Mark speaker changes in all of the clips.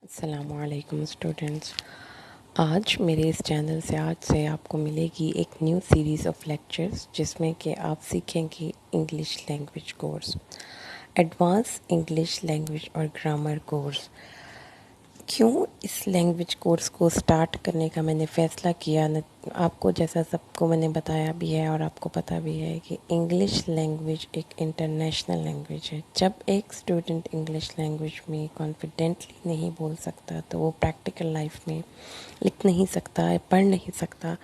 Speaker 1: अस्सलामुअलैकुम स्टूडेंट्स। आज मेरे इस चैनल से आज से आपको मिलेगी एक न्यू सीरीज़ ऑफ लेक्चर्स जिसमें कि आप सीखेंगे English language course, advance English language और ग्रामर कोर्स। क्यों इस लैंग्वेज कोर्स को स्टार्ट करने का मैंने फ़ैसला किया न, आपको जैसा सबको मैंने बताया भी है और आपको पता भी है कि इंग्लिश लैंग्वेज एक इंटरनेशनल लैंग्वेज है। जब एक स्टूडेंट इंग्लिश लैंग्वेज में कॉन्फिडेंटली नहीं बोल सकता तो वो प्रैक्टिकल लाइफ में लिख नहीं सकता, पढ़ नहीं सकता,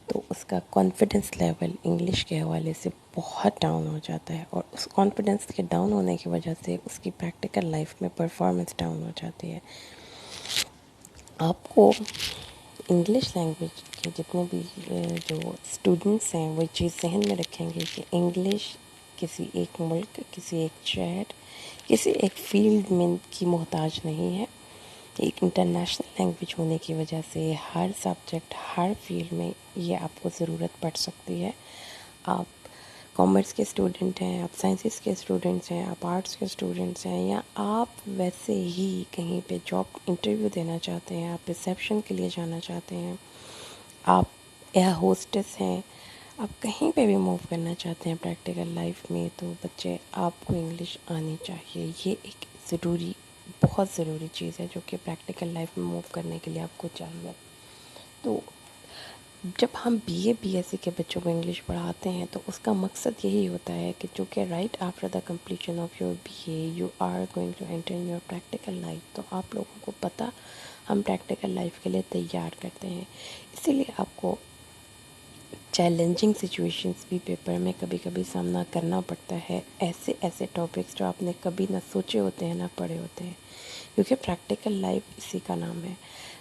Speaker 1: तो उसका कॉन्फिडेंस लेवल इंग्लिश के हवाले से बहुत डाउन हो जाता है और उस कॉन्फिडेंस के डाउन होने की वजह से उसकी प्रैक्टिकल लाइफ में परफॉर्मेंस डाउन हो जाती है। आपको इंग्लिश लैंग्वेज के जितने भी जो स्टूडेंट्स हैं वो चीज़ जहन में रखेंगे कि इंग्लिश किसी एक मुल्क, किसी एक शहर, किसी एक फील्ड में की मोहताज नहीं है। एक इंटरनेशनल लैंग्वेज होने की वजह से हर सब्जेक्ट, हर फील्ड में ये आपको ज़रूरत पड़ सकती है। आप कॉमर्स के स्टूडेंट हैं, आप साइंसेस के स्टूडेंट्स हैं, आप आर्ट्स के स्टूडेंट्स हैं, या आप वैसे ही कहीं पे जॉब इंटरव्यू देना चाहते हैं, आप रिसेप्शन के लिए जाना चाहते हैं, आप एयर होस्टेस हैं, आप कहीं पे भी मूव करना चाहते हैं प्रैक्टिकल लाइफ में, तो बच्चे आपको इंग्लिश आनी चाहिए। ये एक ज़रूरी, बहुत ज़रूरी चीज़ है जो कि प्रैक्टिकल लाइफ में मूव करने के लिए आपको चाहिए। तो जब हम बीए बीएससी के बच्चों को इंग्लिश पढ़ाते हैं तो उसका मकसद यही होता है कि चूँकि right after the completion of your BA you are going to enter in your practical life, तो आप लोगों को पता हम प्रैक्टिकल लाइफ के लिए तैयार करते हैं। इसीलिए आपको चैलेंजिंग सिचुएशंस भी पेपर में कभी कभी सामना करना पड़ता है, ऐसे ऐसे टॉपिक्स जो आपने कभी ना सोचे होते हैं ना पढ़े होते हैं, क्योंकि प्रैक्टिकल लाइफ इसी का नाम है।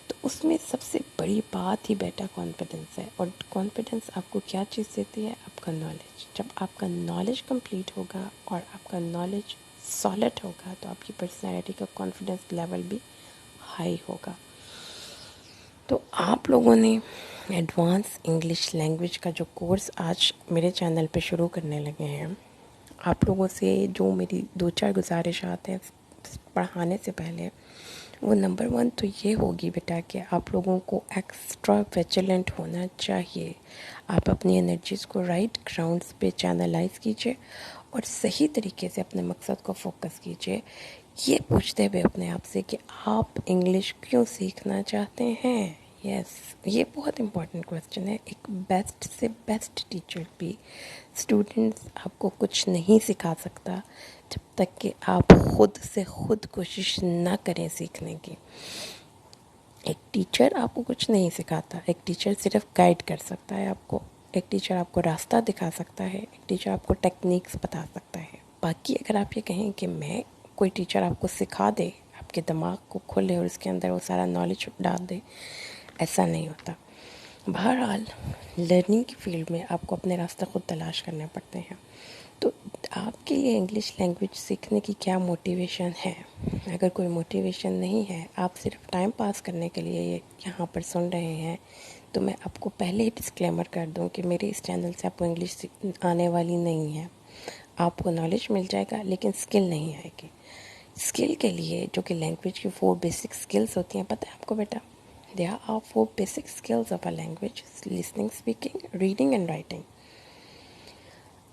Speaker 1: तो उसमें सबसे बड़ी बात ही बेटा कॉन्फिडेंस है। और कॉन्फिडेंस आपको क्या चीज़ देती है? आपका नॉलेज। जब आपका नॉलेज कंप्लीट होगा और आपका नॉलेज सॉलिड होगा तो आपकी पर्सनैलिटी का कॉन्फिडेंस लेवल भी हाई होगा। तो आप लोगों ने एडवांस इंग्लिश लैंग्वेज का जो कोर्स आज मेरे चैनल पे शुरू करने लगे हैं, आप लोगों से जो मेरी 2-4 गुजारिशात हैं पढ़ाने से पहले, वो नंबर 1 तो ये होगी बेटा कि आप लोगों को एक्स्ट्रा विजिलेंट होना चाहिए। आप अपनी एनर्जीज़ को राइट ग्राउंड्स पे चैनलाइज कीजिए और सही तरीके से अपने मकसद को फोकस कीजिए, ये पूछते हुए अपने आप से कि आप इंग्लिश क्यों सीखना चाहते हैं। यस, ये बहुत इम्पोर्टेंट क्वेश्चन है। एक बेस्ट से बेस्ट टीचर भी स्टूडेंट्स आपको कुछ नहीं सिखा सकता जब तक कि आप खुद से खुद कोशिश ना करें सीखने की। एक टीचर आपको कुछ नहीं सिखाता, एक टीचर सिर्फ गाइड कर सकता है आपको, एक टीचर आपको रास्ता दिखा सकता है, एक टीचर आपको टेक्निक्स बता सकता है। बाकी अगर आप ये कहें कि मैं कोई टीचर आपको सिखा दे, आपके दिमाग को खोले और उसके अंदर वो सारा नॉलेज डाल दे, ऐसा नहीं होता। बहरहाल लर्निंग की फील्ड में आपको अपने रास्ते खुद तलाश करने पड़ते हैं। तो आपके लिए इंग्लिश लैंग्वेज सीखने की क्या मोटिवेशन है? अगर कोई मोटिवेशन नहीं है, आप सिर्फ टाइम पास करने के लिए ये यहाँ पर सुन रहे हैं, तो मैं आपको पहले ही डिस्क्लेमर कर दूँ कि मेरे इस चैनल से आपको इंग्लिश आने वाली नहीं है। आपको नॉलेज मिल जाएगा लेकिन स्किल नहीं आएगी। स्किल के लिए जो कि लैंग्वेज की 4 बेसिक स्किल्स होती हैं, पता है आपको बेटा? There are 4 basic skills of a language: listening, speaking, reading and writing.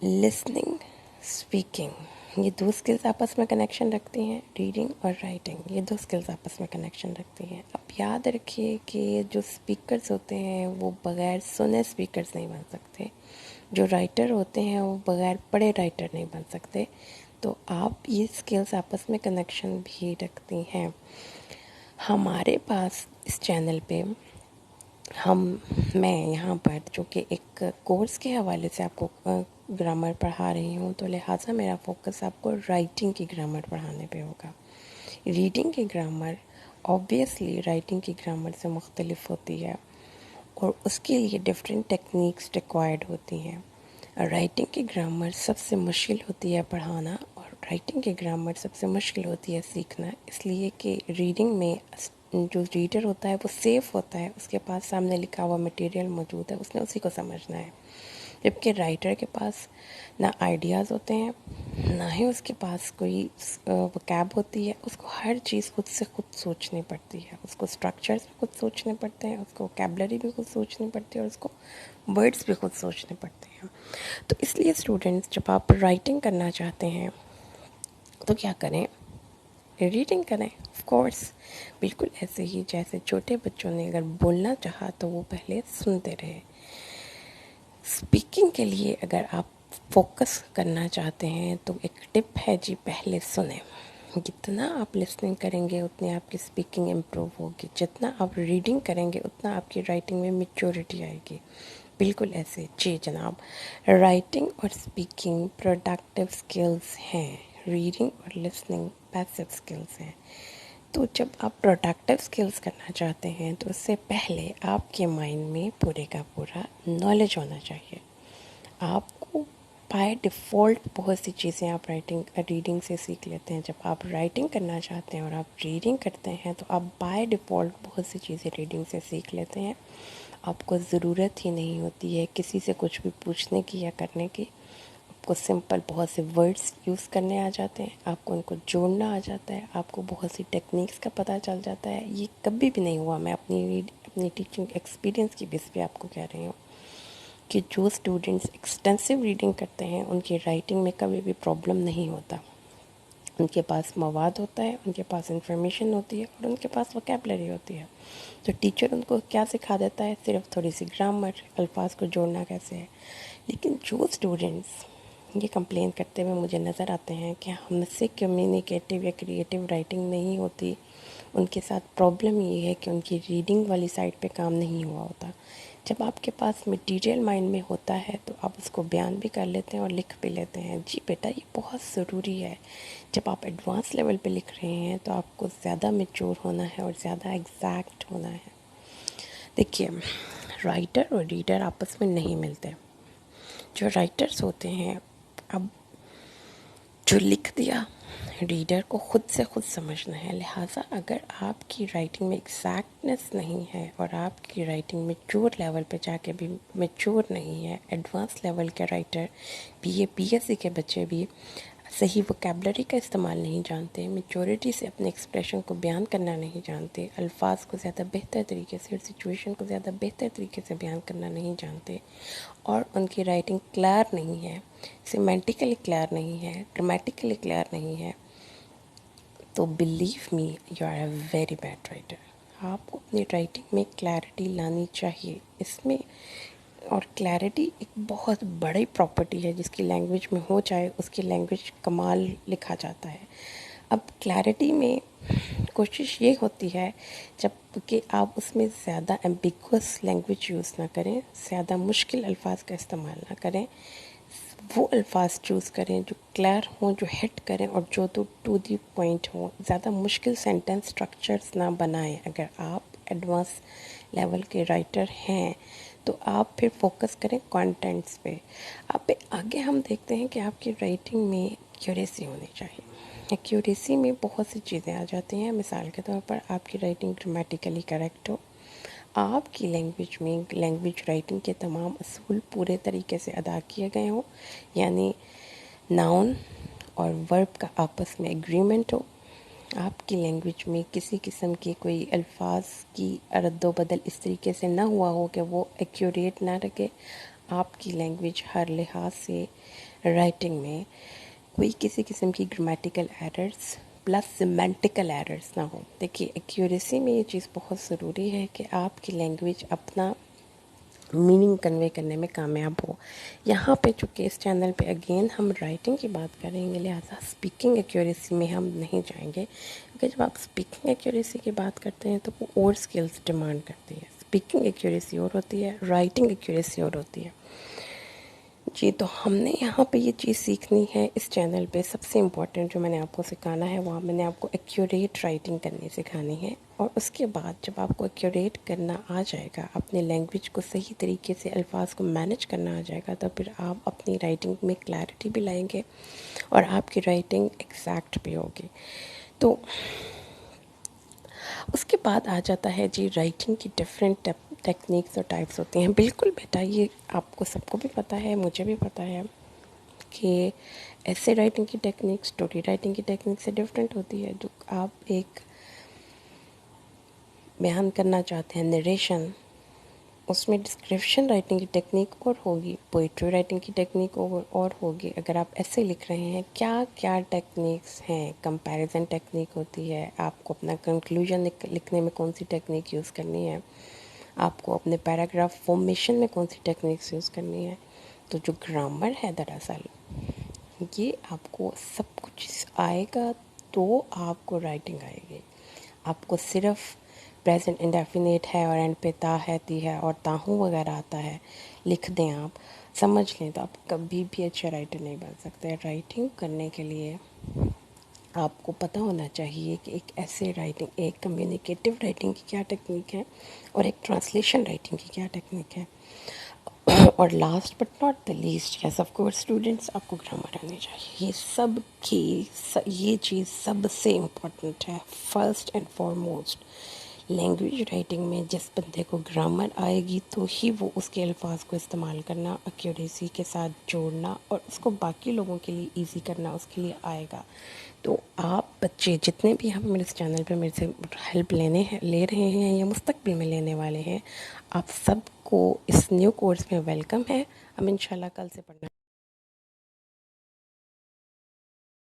Speaker 1: Listening, speaking, ये 2 स्किल्स आपस में कनेक्शन रखती हैं। रीडिंग और राइटिंग, ये 2 स्किल्स आपस में कनेक्शन रखती हैं। अब याद रखिए कि जो स्पीकर्स होते हैं वो बग़ैर सुने स्पीकर्स नहीं बन सकते, जो राइटर होते हैं वो बग़ैर पढ़े राइटर नहीं बन सकते। तो आप ये स्किल्स आपस में कनेक्शन भी रखती हैं। हमारे पास इस चैनल पे मैं यहाँ पर जो कि एक कोर्स के हवाले से आपको ग्रामर पढ़ा रही हूँ, तो लिहाजा मेरा फोकस आपको राइटिंग की ग्रामर पढ़ाने पे होगा। रीडिंग की ग्रामर ऑब्वियसली राइटिंग की ग्रामर से मुख्तलिफ होती है और उसके लिए डिफरेंट टेक्निक्स रिक्वायर्ड होती हैं। राइटिंग की ग्रामर सबसे मुश्किल होती है पढ़ाना और राइटिंग की ग्रामर सबसे मुश्किल होती है सीखना, इसलिए कि रीडिंग में जो रीडर होता है वो सेफ होता है, उसके पास सामने लिखा हुआ मटेरियल मौजूद है, उसने उसी को समझना है। जबकि राइटर के पास ना आइडियाज़ होते हैं, ना ही उसके पास कोई वोकैब होती है। उसको हर चीज़ खुद से खुद सोचनी पड़ती है, उसको स्ट्रक्चर्स भी खुद सोचने पड़ते हैं, उसको वोकैबलरी भी खुद सोचनी पड़ती है, और उसको वर्ड्स भी खुद सोचने पड़ते हैं। तो इसलिए स्टूडेंट्स, जब आप राइटिंग करना चाहते हैं तो क्या करें? रीडिंग करें, ऑफ कोर्स। बिल्कुल ऐसे ही जैसे छोटे बच्चों ने अगर बोलना चाहा तो वो पहले सुनते रहे। स्पीकिंग के लिए अगर आप फोकस करना चाहते हैं तो एक टिप है जी, पहले सुने। जितना आप लिसनिंग करेंगे उतनी आपकी स्पीकिंग इम्प्रूव होगी, जितना आप रीडिंग करेंगे उतना आपकी राइटिंग में मैच्योरिटी आएगी। बिल्कुल ऐसे जी जनाब। राइटिंग और स्पीकिंग प्रोडक्टिव स्किल्स हैं, रीडिंग और लिसनिंग पैसिव स्किल्स हैं। तो जब आप प्रोडक्टिव स्किल्स करना चाहते हैं तो उससे पहले आपके माइंड में पूरे का पूरा नॉलेज होना चाहिए। आपको बाय डिफ़ॉल्ट बहुत सी चीज़ें आप रीडिंग से सीख लेते हैं। जब आप राइटिंग करना चाहते हैं और आप रीडिंग करते हैं तो आप बाय डिफ़ॉल्ट बहुत सी चीज़ें रीडिंग से सीख लेते हैं। आपको ज़रूरत ही नहीं होती है किसी से कुछ भी पूछने की या करने की। आपको सिंपल बहुत से वर्ड्स यूज़ करने आ जाते हैं, आपको उनको जोड़ना आ जाता है, आपको बहुत सी टेक्निक्स का पता चल जाता है। ये कभी भी नहीं हुआ, मैं अपनी टीचिंग एक्सपीरियंस की बेस पे आपको कह रही हूँ कि जो स्टूडेंट्स एक्सटेंसिव रीडिंग करते हैं उनकी राइटिंग में कभी भी प्रॉब्लम नहीं होता। उनके पास मवाद होता है, उनके पास इंफॉर्मेशन होती है और उनके पास वोकैबलरी होती है। तो टीचर उनको क्या सिखा देता है? सिर्फ थोड़ी सी ग्रामर, अल्फाज को जोड़ना कैसे है। लेकिन जो स्टूडेंट्स ये कंप्लेन करते हुए मुझे नज़र आते हैं कि हमसे कम्युनिकेटिव या क्रिएटिव राइटिंग नहीं होती, उनके साथ प्रॉब्लम ये है कि उनकी रीडिंग वाली साइड पे काम नहीं हुआ होता। जब आपके पास मटीरियल माइंड में होता है तो आप उसको बयान भी कर लेते हैं और लिख भी लेते हैं। जी बेटा, ये बहुत ज़रूरी है। जब आप एडवांस लेवल पे लिख रहे हैं तो आपको ज़्यादा मैच्योर होना है और ज़्यादा एग्जैक्ट होना है। देखिए, राइटर और रीडर आपस में नहीं मिलते। जो राइटर्स होते हैं, अब जो लिख दिया, रीडर को खुद से खुद समझना है। लिहाजा अगर आपकी राइटिंग में एग्जैक्टनेस नहीं है और आपकी राइटिंग मैच्योर लेवल पे जाके भी मैच्योर नहीं है, एडवांस लेवल के राइटर बीए बीएससी के बच्चे भी सही वोकैबलरी का इस्तेमाल नहीं जानते, मैच्योरिटी से अपने एक्सप्रेशन को बयान करना नहीं जानते, अल्फाज को ज़्यादा बेहतर तरीके से और सिचुएशन को ज़्यादा बेहतर तरीके से बयान करना नहीं जानते, और उनकी राइटिंग क्लियर नहीं है, सिमेंटिकली क्लियर नहीं है, ड्रामेटिकली क्लियर नहीं है, तो believe me, you are a very bad writer. आपको अपनी राइटिंग में क्लैरिटी लानी चाहिए। इसमें और क्लैरिटी एक बहुत बड़ी प्रॉपर्टी है, जिसकी लैंग्वेज में हो जाए उसकी लैंग्वेज कमाल लिखा जाता है। अब क्लैरिटी में कोशिश ये होती है जब कि आप उसमें ज़्यादा एम्बिगुअस लैंग्वेज यूज़ ना करें, ज़्यादा मुश्किल अल्फाज का इस्तेमाल ना करें, वो अल्फाज चूज़ करें जो क्लियर हों, जो हिट करें और जो तो टू दी पॉइंट हों। ज़्यादा मुश्किल सेंटेंस स्ट्रक्चर्स ना बनाएं। अगर आप एडवांस लेवल के राइटर हैं तो आप फिर फोकस करें कंटेंट्स पे। आप आगे हम देखते हैं कि आपकी राइटिंग में एक्यूरेसी होनी चाहिए। एक्यूरेसी में बहुत सी चीज़ें आ जाती हैं। मिसाल के तौर पर आपकी राइटिंग ग्रामेटिकली करेक्ट हो, आपकी लैंग्वेज में लैंग्वेज राइटिंग के तमाम असूल पूरे तरीके से अदा किए गए हों, यानी नाउन और वर्ब का आपस में एग्रीमेंट हो, आपकी लैंग्वेज में किसी किस्म की कोई अल्फाज की अरद्दोबदल इस तरीके से ना हुआ हो कि वो एक्यूरेट ना रखे, आपकी लैंग्वेज हर लिहाज से राइटिंग में कोई किसी किस्म की ग्रामेटिकल एरर्स प्लस सिमेंटिकल एरर्स ना हो। देखिए, एक्यूरेसी में ये चीज़ बहुत ज़रूरी है कि आपकी लैंग्वेज अपना मीनिंग कन्वे करने में कामयाब हो। यहाँ पे चूँकि इस चैनल पे अगेन हम राइटिंग की बात करेंगे, लिहाजा स्पीकिंग एक्यूरेसी में हम नहीं जाएंगे, क्योंकि जब आप स्पीकिंग एक्यूरेसी की बात करते हैं तो वो और स्किल्स डिमांड करती है। स्पीकिंग एक्यूरेसी और होती है, राइटिंग एक्यूरेसी और होती है। जी, तो हमने यहाँ पे ये चीज़ सीखनी है इस चैनल पे। सबसे इम्पॉर्टेंट जो मैंने आपको सिखाना है वो मैंने आपको एक्यूरेट राइटिंग करनी सिखानी है। और उसके बाद जब आपको एक्यूरेट करना आ जाएगा, अपने लैंग्वेज को सही तरीके से अल्फाज को मैनेज करना आ जाएगा, तो फिर आप अपनी राइटिंग में क्लैरिटी भी लाएंगे और आपकी राइटिंग एग्जैक्ट भी होगी। तो उसके बाद आ जाता है जी राइटिंग की डिफरेंट टेक्निक्स और टाइप्स होती हैं। बिल्कुल बेटा, ये आपको सबको भी पता है, मुझे भी पता है कि ऐसे राइटिंग की टेक्निक स्टोरी राइटिंग की टेक्निक से डिफरेंट होती है। जो आप एक बयान करना चाहते हैं, नरेशन, उसमें डिस्क्रिप्शन राइटिंग की टेक्निक और होगी, पोइट्री राइटिंग की टेक्निक और होगी। अगर आप ऐसे लिख रहे हैं, क्या क्या टेक्निक्स हैं, कंपैरिजन टेक्निक होती है, आपको अपना कंक्लूजन लिखने में कौन सी टेक्निक यूज़ करनी है, आपको अपने पैराग्राफ फॉर्मेशन में कौन सी टेक्निक्स यूज़ करनी है। तो जो ग्रामर है दरअसल, ये आपको सब कुछ आएगा तो आपको राइटिंग आएगी। आपको सिर्फ प्रेजेंट इंडेफिनिट है और एंड पे ता है, ती है और ताहू वगैरह आता है, लिख दें आप, समझ लें, तो आप कभी भी अच्छे राइटर नहीं बन सकते। राइटिंग करने के लिए आपको पता होना चाहिए कि एक ऐसे राइटिंग, एक कम्युनिकेटिव राइटिंग की क्या टेक्निक है और एक ट्रांसलेशन राइटिंग की क्या टेक्निक है। और last but not the least, yes of course students, आपको ग्रामर आनी चाहिए। ये चीज़ सबसे इम्पोर्टेंट है। First and foremost, language writing में जिस बंदे को ग्रामर आएगी तो ही वो उसके अल्फाज को इस्तेमाल करना, एक्यूरेसी के साथ जोड़ना और उसको बाकी लोगों के लिए ईजी करना उसके लिए आएगा। तो आप बच्चे जितने भी यहाँ पर मेरे इस चैनल पे मेरे से हेल्प ले रहे हैं या मुस्तकबिल में लेने वाले हैं, आप सबको इस न्यू कोर्स में वेलकम है। हम इंशाल्लाह कल से पढ़ना